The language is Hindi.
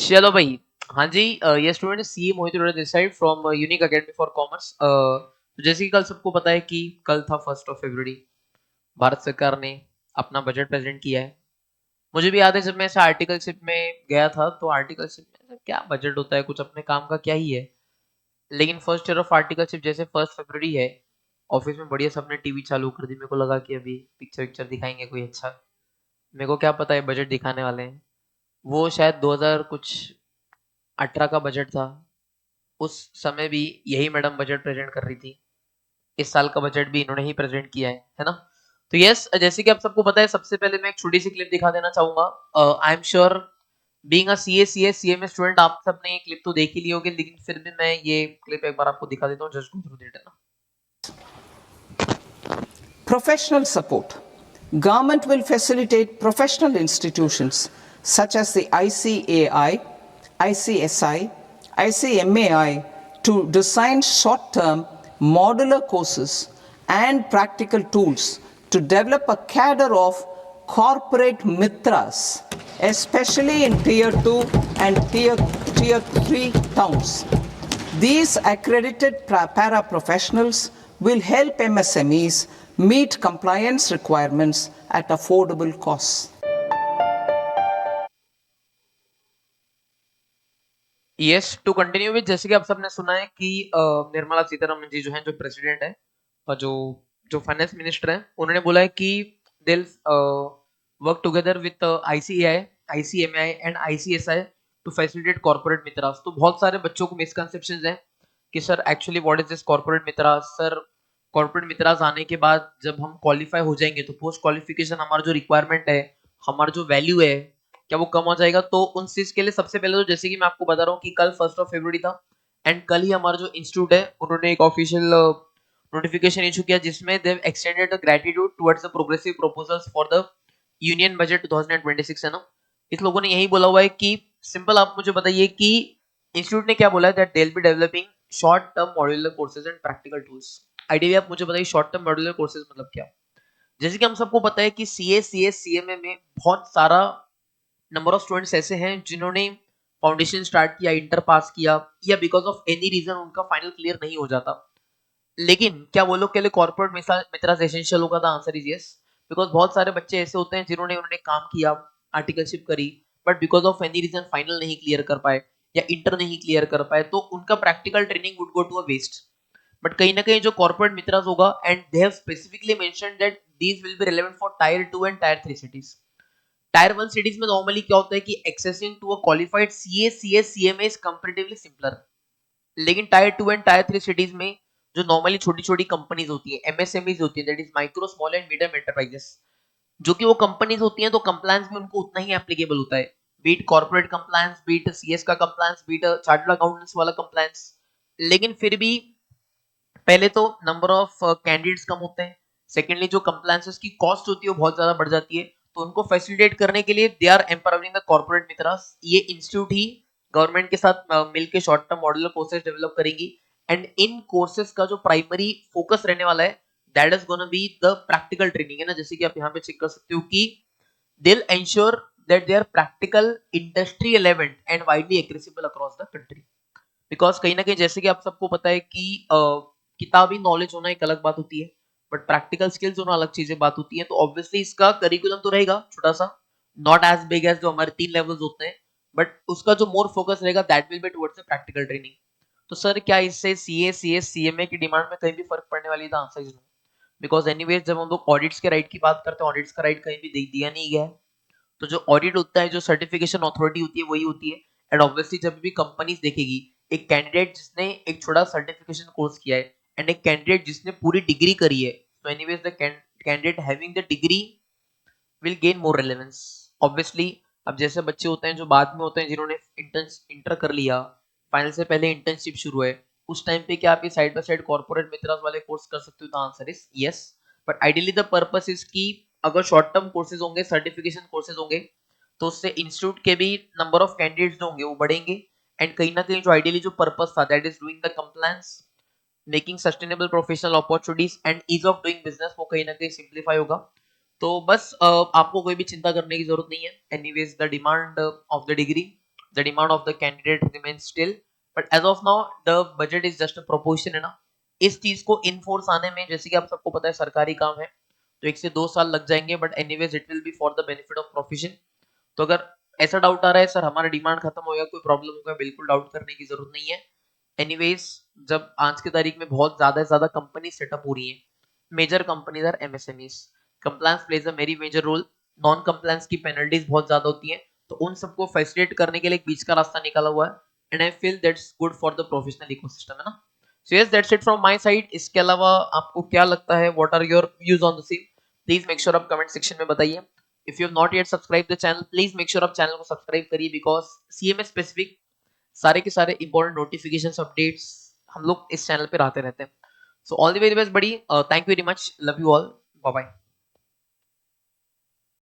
चलो भाई। हाँ जी। ये student C Mohit Arora this side from unique academy for commerce. तो जैसे कि कल सबको पता है कि कल था 1 फरवरी। भारत सरकार ने अपना बजट प्रेजेंट किया है। मुझे भी याद है जब मैं ऐसे आर्टिकलशिप में गया था तो आर्टिकलशिप में ऐसा क्या बजट होता है, कुछ अपने काम का क्या ही है। लेकिन फर्स्ट ईयर ऑफ आर्टिकलशिप जैसे 1 फरवरी है, ऑफिस में बढ़िया सबने टीवी चालू कर दी। मेरे को लगा कि अभी पिक्चर पिक्चर दिखाएंगे कोई अच्छा। मेरे को क्या पता है बजट दिखाने वाले हैं। वो शायद 2000 कुछ 18 का बजट था। उस समय भी यही मैडम बजट प्रेजेंट कर रही थी। इस साल का बजट भी इन्होंने ही प्रेजेंट किया है ना। तो यस, जैसे कि आप सबको पता है, सबसे पहले मैं एक छोटी सी क्लिप दिखा देना चाहूंगा। I am sure being a CMA student आप सबने ये क्लिप तो देख ही ली होगी, लेकिन फिर भी मैं ये क्लिप एक बार आपको दिखा देता हूँ। जस्ट गो थ्रू दैट है ना। Professional support. Government will facilitate professional institutions such as the ICAI, ICSI, ICMAI to design short-term modular courses and practical tools to develop a cadre of corporate mitras, especially in Tier 2 and Tier 3 towns. These accredited para-professionals will help MSMEs meet compliance requirements at affordable costs. Yes, to continue with, जैसे कि आप सबने सुना है कि निर्मला सीतारमन जी जो हैं, जो प्रेसिडेंट है और जो जो फाइनेंस मिनिस्टर हैं, उन्होंने बोला है कि they work together with ICAI, ICMI and ICSI to facilitate corporate Mitras. तो बहुत सारे बच्चों को मिसकंसेप्शंस हैं कि sir actually what is this corporate Mitras. Sir corporate Mitras आने के बाद जब हम क्वालिफाई हो जाएंगे तो पोस्ट क्वालिफिकेशन हमारा जो रिक्वायरमेंट है, हमारा जो वैल्यू है, क्या वो कम हो जाएगा? तो उन चीज के लिए सबसे पहले तो जैसे कि मैं आपको बता रहा हूँ कि कल 1 फरवरी था एंड कल ही हमारा जो इंस्टीट्यूट है उन्होंने एक ऑफिशियल नोटिफिकेशन इशू किया जिसमें they extended gratitude towards the progressive proposals for the union budget 2026 है ना। इस लोगों ने यही बोला हुआ है कि सिंपल आप मुझे बताइए कि इंस्टीट्यूट ने क्या बोला है, that they will be developing short term modular courses and practical tools. Idea आप मुझे बताइए शॉर्ट टर्म मॉड्यूलर कोर्सेज मतलब क्या। जैसे कि हम सबको पता है कि सीएमए में बहुत सारा नंबर ऑफ स्टूडेंट्स ऐसे हैं जिन्होंने फाउंडेशन स्टार्ट किया, इंटर पास किया, या बिकॉज ऑफ एनी रीजन उनका फाइनल क्लियर नहीं हो जाता। लेकिन क्या वो लोग के लिए कॉर्पोरेट मित्रास एसेंशियल होगा? The answer is yes. Because बहुत सारे बच्चे ऐसे होते हैं जिन्होंने उन्होंने काम किया, आर्टिकलशिप करी, but because of any reason final नहीं क्लियर कर पाए या इंटर नहीं क्लियर कर पाए, तो उनका practical training would go to a waste. But कहीं ना कहीं जो कॉर्पोरेट मित्रास होगा, and they have specifically mentioned that these will be relevant for tier 2 and tier 3 cities. Tier 1 cities में नॉर्मली क्या होता है कि accessing to a qualified CMA is comparatively simpler. लेकिन टायर 2 एंड टायर 3 सिटीज में जो नॉर्मली छोटी छोटी कंपनीज होती है, एमएसएमईज होती है, that is micro small and medium enterprises, जो कि वो कंपनीज होती हैं, तो कंप्लायंस भी उनको उतना ही एप्लीकेबल होता है। Be it corporate compliance, be it CS का कंप्लायंस, बीट चार्टर्ड अकाउंटेंट्स वाला कंप्लायंस। लेकिन फिर भी पहले तो नंबर ऑफ कैंडिडेट्स कम होते हैं, सेकेंडली जो कंप्लायंसेस की कॉस्ट होती है वो बहुत ज्यादा बढ़ जाती है। तो उनको फैसिलिटेट करने के लिए they are empowering the corporate Mitras. ये इंस्टीट्यूट ही गवर्नमेंट के साथ मिलकर short term modular courses develop करेंगी। एंड इन कोर्सेज का जो प्राइमरी फोकस रहने वाला है, that is gonna be the practical training, है ना। जैसे कि आप यहाँ पे चेक कर सकते हो कि they'll ensure that they are practical, industry relevant and widely accessible across the country। Because कहीं ना कहीं जैसे कि आप सबको पता है कि किताबी नॉलेज होना एक अलग बात होती है, बट प्रैक्टिकल स्किल्स होना अलग चीजें बात होती है। तो ऑब्वियसली इसका करिकुलम तो रहेगा छोटा सा, नॉट एज बिग एज जो हमारे 3 लेवल्स होते हैं, बट उसका जो मोर फोकस रहेगा that will be towards the practical training. तो सर क्या इससे सीएमए की डिमांड में कहीं भी फर्क पड़ने वाली था? Answer is no. Because anyways जब हम लोग ऑडिट्स के राइट की बात करते हैं, ऑडिट्स का राइट कहीं भी दिया नहीं गया है। तो जो ऑडिट होता है, जो सर्टिफिकेशन अथॉरिटी होती है, वही होती है। एंड ऑब्वियसली जब भी कंपनीज देखेगी एक कैंडिडेट जिसने एक छोटा सर्टिफिकेशन कोर्स किया है एंड एक कैंडिडेट जिसने पूरी डिग्री करी है, तो anyways the candidate having the degree will gain more relevance. Obviously अब जैसे बच्चे होते हैं जो बाद में होते हैं, जिन्होंने इंटर कर लिया, फाइनल से पहले इंटर्नशिप शुरू है, उस टाइम पे क्या आप ये side by side corporate Mitraz वाले कोर्स कर सकते हो? तो answer is yes. But ideally the purpose is कि अगर शॉर्ट टर्म कोर्सेज होंगे, सर्टिफिकेशन कोर्सेज होंगे, तो उससे इंस्टीट्यूट के भी नंबर ऑफ कैंडिडेट्स जो होंगे वो बढ़ेंगे। एंड कहीं ना कहीं जो आइडियली जो पर्पस था, that is doing the compliance, making sustainable professional opportunities and ease of doing business, वो कहीं ना कहीं सिंप्लीफाई होगा। तो बस आपको कोई भी चिंता करने की जरूरत नहीं है। Anyways the demand of the degree the demand of the candidate remains still, but as of now the budget is just a proposition है ना. इस चीज को इनफोर्स आने में, जैसे कि आप सबको पता है सरकारी काम है तो 1 से 2 साल लग जाएंगे, but anyways it will be for the benefit of profession. तो अगर ऐसा डाउट आ रहा है सर हमारा डिमांड खत्म हो गया, कोई प्रॉब्लम होगा, बिल्कुल डाउट करने की जरूरत नहीं है. एनीवेज जब आज की तारीख में बहुत ज्यादा से ज्यादा कंपनी सेटअप हो रही है, major companies or MSMEs, compliance plays a very major role. Non compliance की पेनल्टीज बहुत ज्यादा होती है, तो उन सबको फैसिलिटेट करने के लिए एक बीच का रास्ता निकाला हुआ है, and I feel that's good for the professional ecosystem, है ना. So yes, that's it from my side. इसके अलावा आपको क्या लगता है, what are your views on the same, please make sure आप कमेंट सेक्शन में बताइए. If you have not yet subscribe the channel, please make sure आप चैनल को सब्सक्राइब करिए, बिकॉज सीएमए स्पेसिफिक सारे के सारे इंपॉर्टेंट नोटिफिकेशंस अपडेट्स हम लोग इस चैनल पे आते रहते हैं. So all the very best buddy, thank you very much, love you all, bye bye.